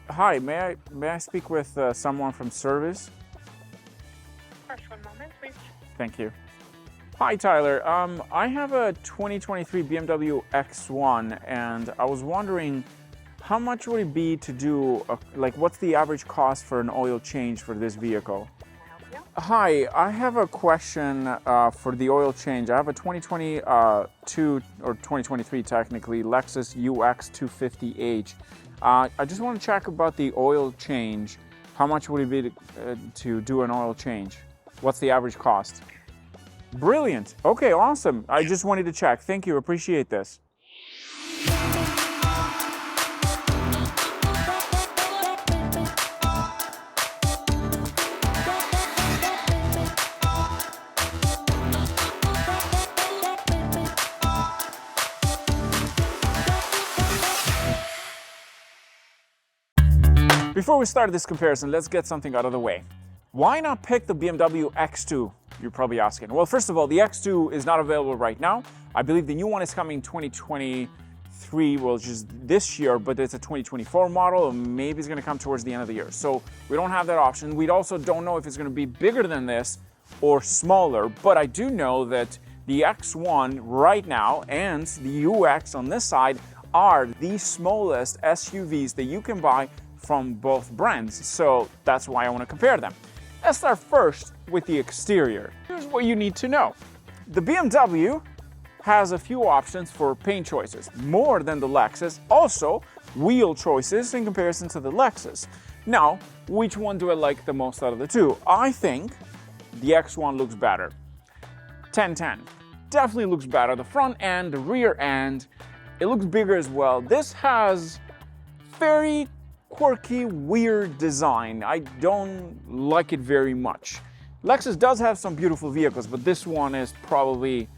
Hi, may I speak with someone from service? First, one moment, please. Thank you. Hi, Tyler. I have a 2023 BMW X1, and I was wondering how much would it be to do, what's the average cost for an oil change for this vehicle? Can I help Hi, I have a question for the oil change. I have a 2022 or 2023 technically Lexus UX250H. I just want to check about the oil change. How much would it be to do an oil change? What's the average cost? Brilliant. Okay, awesome. I just wanted to check. Thank you. Appreciate this. Before we start this comparison, let's get something out of the way. Why not pick the BMW X2? You're probably asking. Well, first of all, the X2 is not available right now. I believe the new one is coming 2023, well, just this year, but it's a 2024 model, or maybe it's gonna come towards the end of the year. So we don't have that option. We also don't know if it's gonna be bigger than this or smaller, but I do know that the X1 right now and the UX on this side are the smallest SUVs that you can buy from both brands. So that's why I want to compare them. Let's start first with the exterior. Here's what you need to know. The BMW has a few options for paint choices, more than the Lexus. Also, wheel choices in comparison to the Lexus. Now, which one do I like the most out of the two? I think the X1 looks better. 10/10. Definitely looks better. The front end, the rear end, it looks bigger as well. This has very quirky, weird design. I don't like it very much. Lexus does have some beautiful vehicles, but this one is probably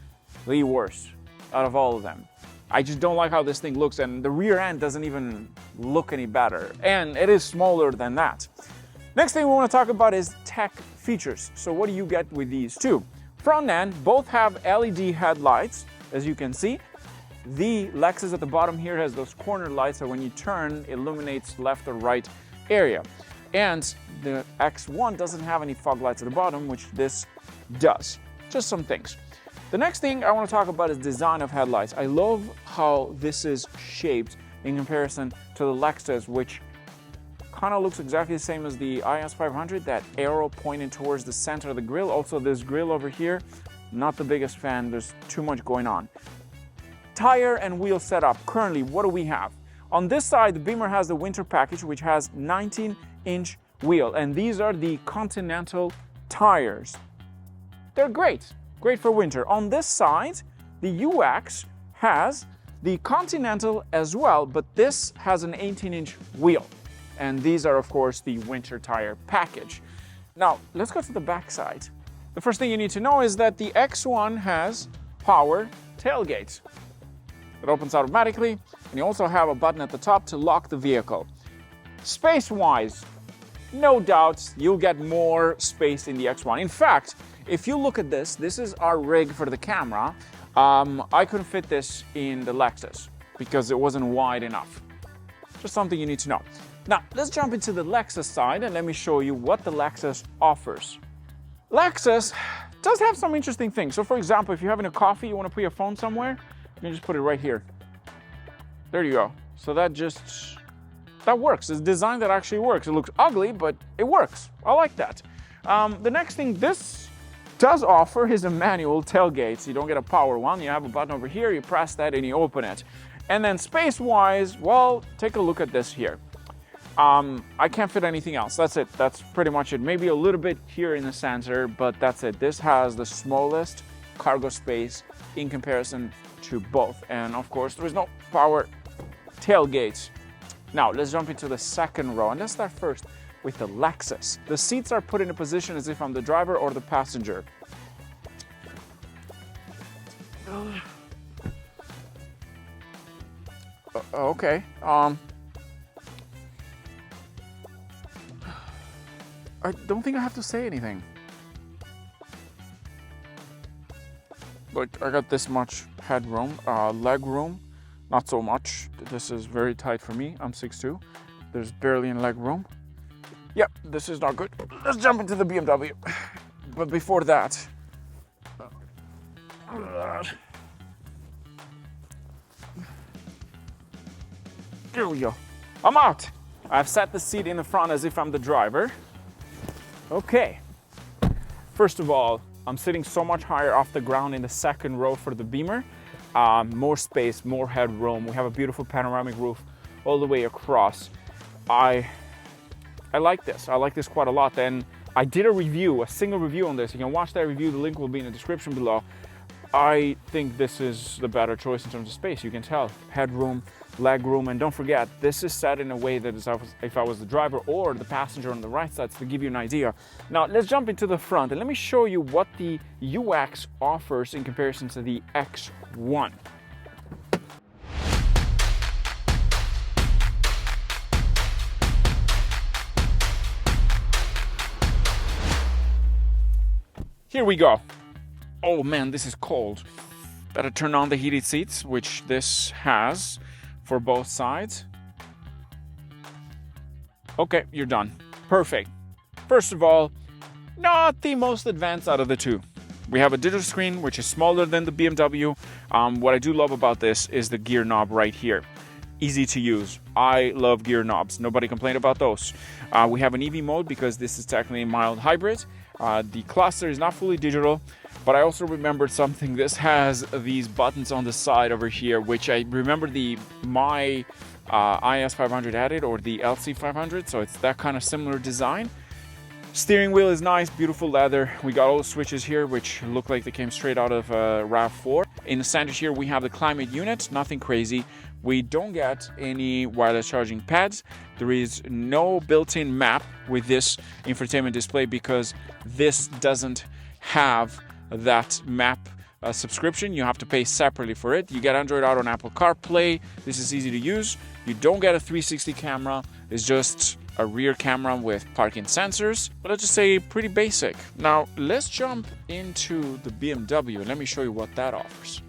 the worst out of all of them. I just don't like how this thing looks, and the rear end doesn't even look any better, and it is smaller than that. Next thing we want to talk about is tech features. So what do you get with these two? Front end, both have LED headlights, as you can see. The Lexus at the bottom here has those corner lights that when you turn, illuminates left or right area. And the X1 doesn't have any fog lights at the bottom, which this does. Just some things. The next thing I want to talk about is design of headlights. I love how this is shaped in comparison to the Lexus, which kind of looks exactly the same as the IS500, that arrow pointing towards the center of the grille. Also, this grille over here, not the biggest fan. There's too much going on. Tire and wheel setup. Currently, what do we have? On this side, the Beamer has the winter package, which has 19-inch wheel, and these are the Continental tires. They're great for winter. On this side, the UX has the Continental as well, but this has an 18-inch wheel, and these are, of course, the winter tire package. Now, let's go to the back side. The first thing you need to know is that the X1 has power tailgate. It opens automatically, and you also have a button at the top to lock the vehicle. Space-wise, no doubts, you'll get more space in the X1. In fact, if you look at this, this is our rig for the camera. I couldn't fit this in the Lexus because it wasn't wide enough. Just something you need to know. Now, let's jump into the Lexus side and let me show you what the Lexus offers. Lexus does have some interesting things. So for example, if you're having a coffee, you want to put your phone somewhere, you can just put it right here. There you go. So that works. It's a design that actually works. It looks ugly, but it works. I like that. The next thing this does offer is a manual tailgate. So you don't get a power one. You have a button over here, you press that and you open it. And then space-wise, well, take a look at this here. I can't fit anything else. That's it. That's pretty much it. Maybe a little bit here in the center, but that's it. This has the smallest cargo space in comparison to both. And of course, there is no power tailgates. Now, let's jump into the second row, and let's start first with the Lexus. The seats are put in a position as if I'm the driver or the passenger. Okay. I don't think I have to say anything. Like, I got this much headroom, leg room, not so much. This is very tight for me. I'm 6'2", There's barely any leg room. Yep, this is not good. Let's jump into the BMW. But before that, here we go. I'm out. I've set the seat in the front as if I'm the driver. Okay. First of all, I'm sitting so much higher off the ground in the second row for the Beamer. More space, more headroom. We have a beautiful panoramic roof all the way across. I like this. I like this quite a lot. And I did a review, a single review on this. You can watch that review. The link will be in the description below. I think this is the better choice in terms of space. You can tell headroom, leg room, and don't forget, this is set in a way that is if I was the driver or the passenger on the right side, to give you an idea. Now let's jump into the front and let me show you what the UX offers in comparison to the X1. Here we go. Oh man, this is cold. Better turn on the heated seats, which this has for both sides. Okay, you're done. Perfect. First of all, not the most advanced out of the two. We have a digital screen, which is smaller than the BMW. What I do love about this is the gear knob right here. Easy to use. I love gear knobs. Nobody complained about those. We have an EV mode because this is technically a mild hybrid. The cluster is not fully digital, but I also remembered something. This has these buttons on the side over here, which I remember my IS 500 had it, or the LC 500, so it's that kind of similar design. Steering wheel is nice, beautiful leather. We got all the switches here, which look like they came straight out of RAV4. In the center here, we have the climate unit, nothing crazy. We don't get any wireless charging pads. There is no built-in map with this infotainment display because this doesn't have that map subscription. You have to pay separately for it. You get Android Auto and Apple CarPlay. This is easy to use. You don't get a 360 camera. It's just a rear camera with parking sensors. But let's just say pretty basic. Now let's jump into the BMW and let me show you what that offers.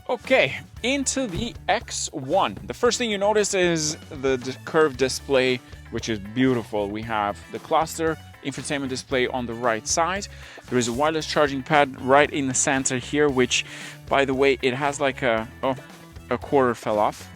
Okay, into the X1. The first thing you notice is the curved display, which is beautiful. We have the cluster infotainment display on the right side. There is a wireless charging pad right in the center here, which, by the way, it has like a quarter fell off.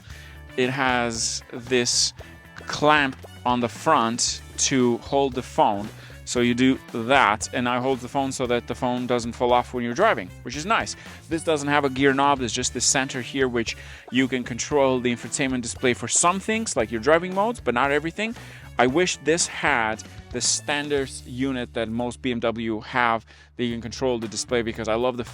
It has this clamp on the front to hold the phone. So you do that, and I hold the phone so that the phone doesn't fall off when you're driving, which is nice. This doesn't have a gear knob. There's just the center here, which you can control the infotainment display for some things, like your driving modes, but not everything. I wish this had the standard unit that most BMW have, that you can control the display, because I love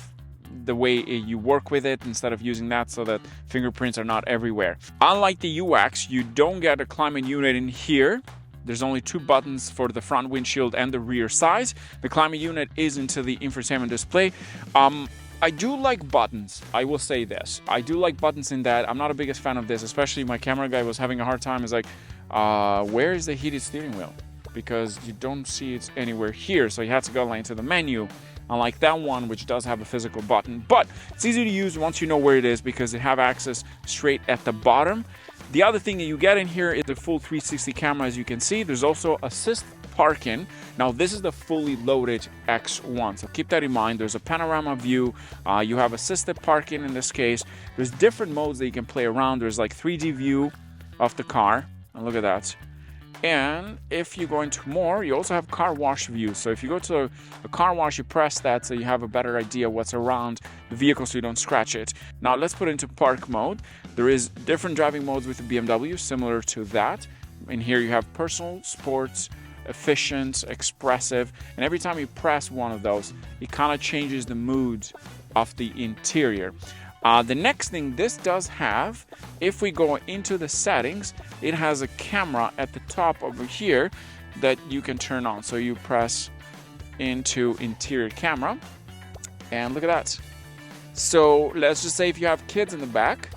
the way you work with it instead of using that so that fingerprints are not everywhere. Unlike the UX, you don't get a climate unit in here. There's only two buttons for the front windshield and the rear side. The climate unit is into the infotainment display. I do like buttons. I will say this. I do like buttons in that I'm not a biggest fan of this, especially my camera guy was having a hard time. It's like, where is the heated steering wheel? Because you don't see it anywhere here. So you have to go like into the menu. Unlike that one, which does have a physical button. But it's easy to use once you know where it is because it have access straight at the bottom. The other thing that you get in here is the full 360 camera, as you can see. There's also assist parking. Now this is the fully loaded X1, so keep that in mind. There's a panorama view. You have assisted parking in this case. There's different modes that you can play around. There's like 3D view of the car, and look at that. And if you go into more, you also have car wash view. So if you go to a car wash, you press that so you have a better idea what's around the vehicle so you don't scratch it. Now let's put it into park mode. There is different driving modes with the BMW, similar to that. In here you have personal, sports, efficient, expressive, and every time you press one of those, it kind of changes the mood of the interior. The next thing this does have, if we go into the settings, it has a camera at the top over here that you can turn on. So you press into interior camera and look at that. So let's just say if you have kids in the back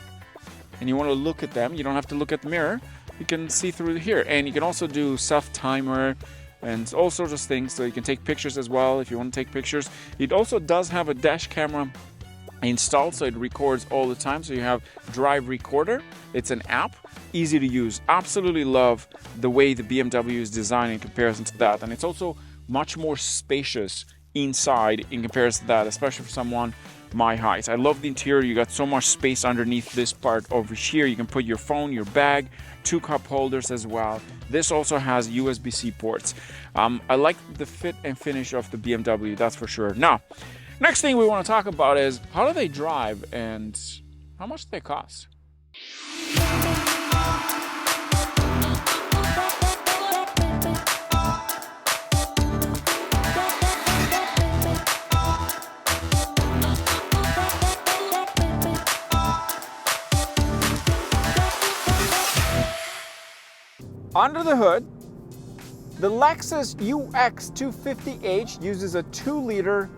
and you want to look at them, you don't have to look at the mirror. You can see through here, and you can also do self-timer and all sorts of things. So you can take pictures as well if you want to take pictures. It also does have a dash camera installed, so it records all the time. So you have Drive Recorder. It's an app, easy to use. Absolutely love the way the BMW is designed in comparison to that. And it's also much more spacious inside in comparison to that, especially for someone my height. I love the interior. You got so much space underneath this part over here. You can put your phone, your bag, 2 cup holders as well. This also has USB-C ports. I like the fit and finish of the BMW, that's for sure. Now, next thing we want to talk about is how do they drive and how much do they cost? Under the hood, the Lexus UX250H uses a 2-liter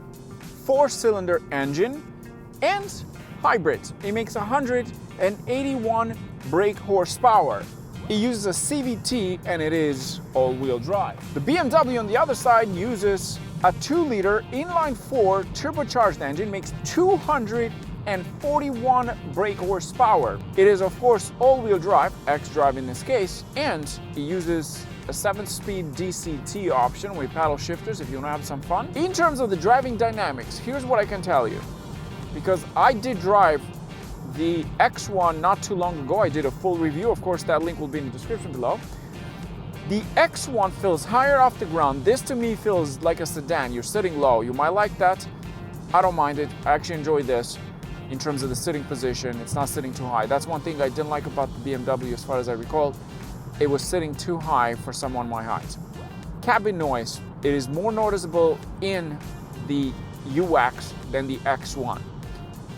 4-cylinder engine and hybrid. It makes 181 brake horsepower. It uses a CVT and it is all-wheel drive. The BMW on the other side uses a 2-liter inline-4 turbocharged engine, makes 241 brake horsepower. It is of course all-wheel drive, X-drive in this case, and it uses a 7-speed DCT option with paddle shifters if you want to have some fun. In terms of the driving dynamics, here's what I can tell you. Because I did drive the X1 not too long ago, I did a full review, of course that link will be in the description below. The X1 feels higher off the ground. This to me feels like a sedan. You're sitting low. You might like that. I don't mind it. I actually enjoy this in terms of the sitting position. It's not sitting too high. That's one thing I didn't like about the BMW as far as I recall. It was sitting too high for someone my height. Cabin noise. It is more noticeable in the UX than the X1.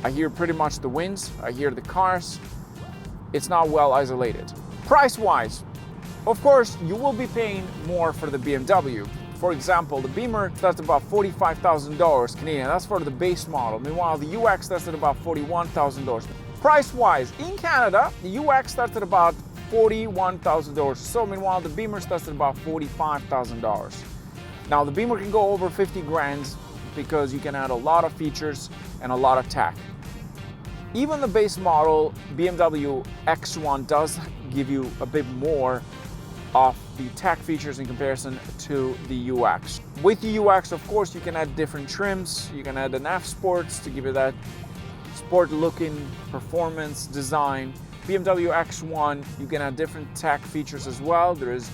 I hear pretty much the winds. I hear the cars. It's not well isolated. Price-wise, of course, you will be paying more for the BMW. For example, the Beamer starts at about $45,000 Canadian. That's for the base model. Meanwhile, the UX starts at about $41,000. Price-wise, in Canada, the UX starts at about $41,000. So meanwhile, the Beamer starts at about $45,000. Now, the Beamer can go over 50 grand because you can add a lot of features and a lot of tech. Even the base model BMW X1 does give you a bit more of the tech features in comparison to the UX. With the UX, of course, you can add different trims. You can add an F Sports to give you that sport-looking performance design. BMW X1, you can add different tech features as well. There is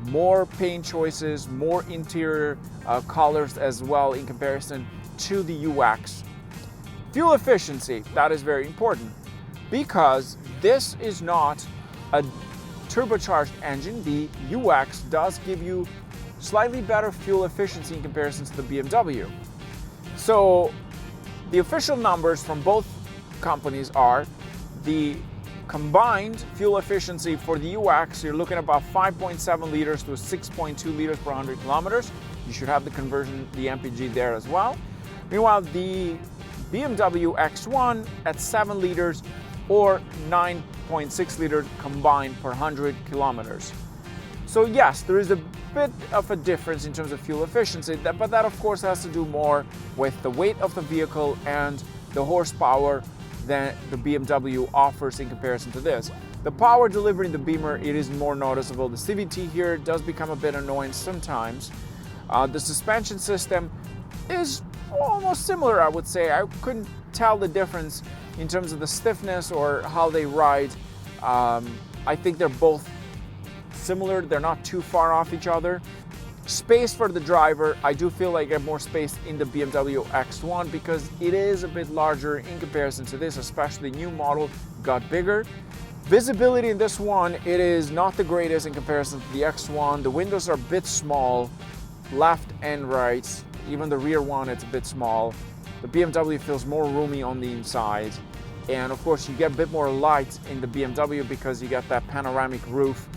more paint choices, more interior colors as well in comparison to the UX. Fuel efficiency, that is very important because this is not a turbocharged engine. The UX does give you slightly better fuel efficiency in comparison to the BMW. So the official numbers from both companies are the combined fuel efficiency for the UX, you're looking at about 5.7 liters to 6.2 liters per 100 kilometers. You should have the conversion, the MPG there as well. Meanwhile, the BMW X1 at 7 liters or 9.6 liters combined per 100 kilometers. So yes, there is a bit of a difference in terms of fuel efficiency, but that of course has to do more with the weight of the vehicle and the horsepower that the BMW offers in comparison to this. The power delivery in the Beamer, it is more noticeable. The CVT here does become a bit annoying sometimes. The suspension system is almost similar, I would say. I couldn't tell the difference in terms of the stiffness or how they ride. I think they're both similar. They're not too far off each other. Space for the driver, I do feel like I have more space in the BMW X1 because it is a bit larger in comparison to this, especially the new model got bigger. Visibility in this one, it is not the greatest in comparison to the X1. The windows are a bit small, left and right. Even the rear one, it's a bit small. The BMW feels more roomy on the inside. And of course, you get a bit more light in the BMW because you got that panoramic roof,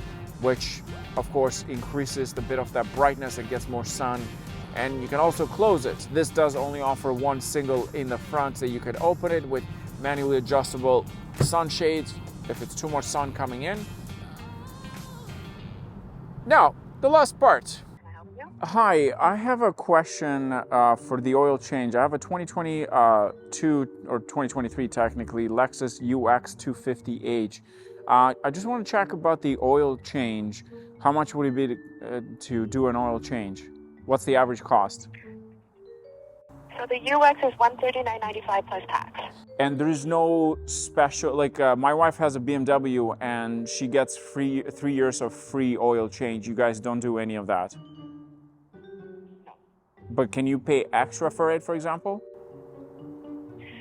which of course increases the bit of that brightness and gets more sun. And you can also close it. This does only offer one single in the front, so you could open it with manually adjustable sunshades if it's too much sun coming in. Now, the last part. Can I help you? Hi, I have a question for the oil change. I have a 2022 or 2023 technically Lexus UX250H. I just want to check about the oil change. How much would it be to do an oil change? What's the average cost? So the UX is $139.95 plus tax. And there is no special, like my wife has a BMW and she gets 3 years of free oil change. You guys don't do any of that. But can you pay extra for it, for example?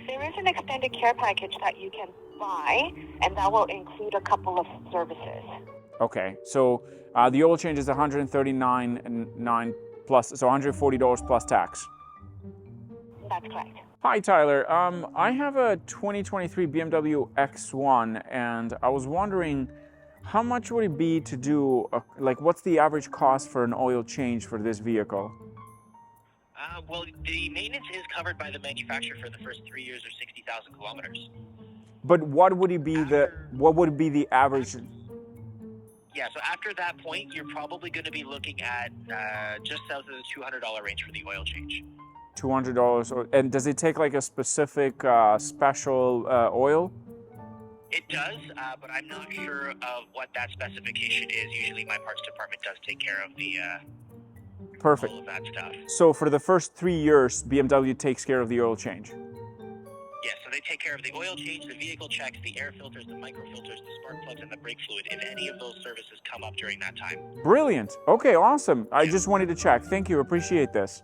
There is an extended care package that you can buy, and that will include a couple of services. Okay, so the oil change is $139.9 plus, so $140 plus tax. That's correct. Hi, Tyler. I have a 2023 BMW X1, and I was wondering how much would it be to do, what's the average cost for an oil change for this vehicle? Well, the maintenance is covered by the manufacturer for the first 3 years or 60,000 kilometers. But what would it be what would be the average? Yeah, so after that point, you're probably going to be looking at just south of the $200 range for the oil change. $200, and does it take like a specific special oil? It does, but I'm not sure of what that specification is. Usually my parts department does take care of the Perfect. all of that stuff. So for the first 3 years, BMW takes care of the oil change. Yeah, so they take care of the oil change, the vehicle checks, the air filters, the microfilters, the spark plugs, and the brake fluid, if any of those services come up during that time. Brilliant. Okay, awesome. I just wanted to check. Thank you. Appreciate this.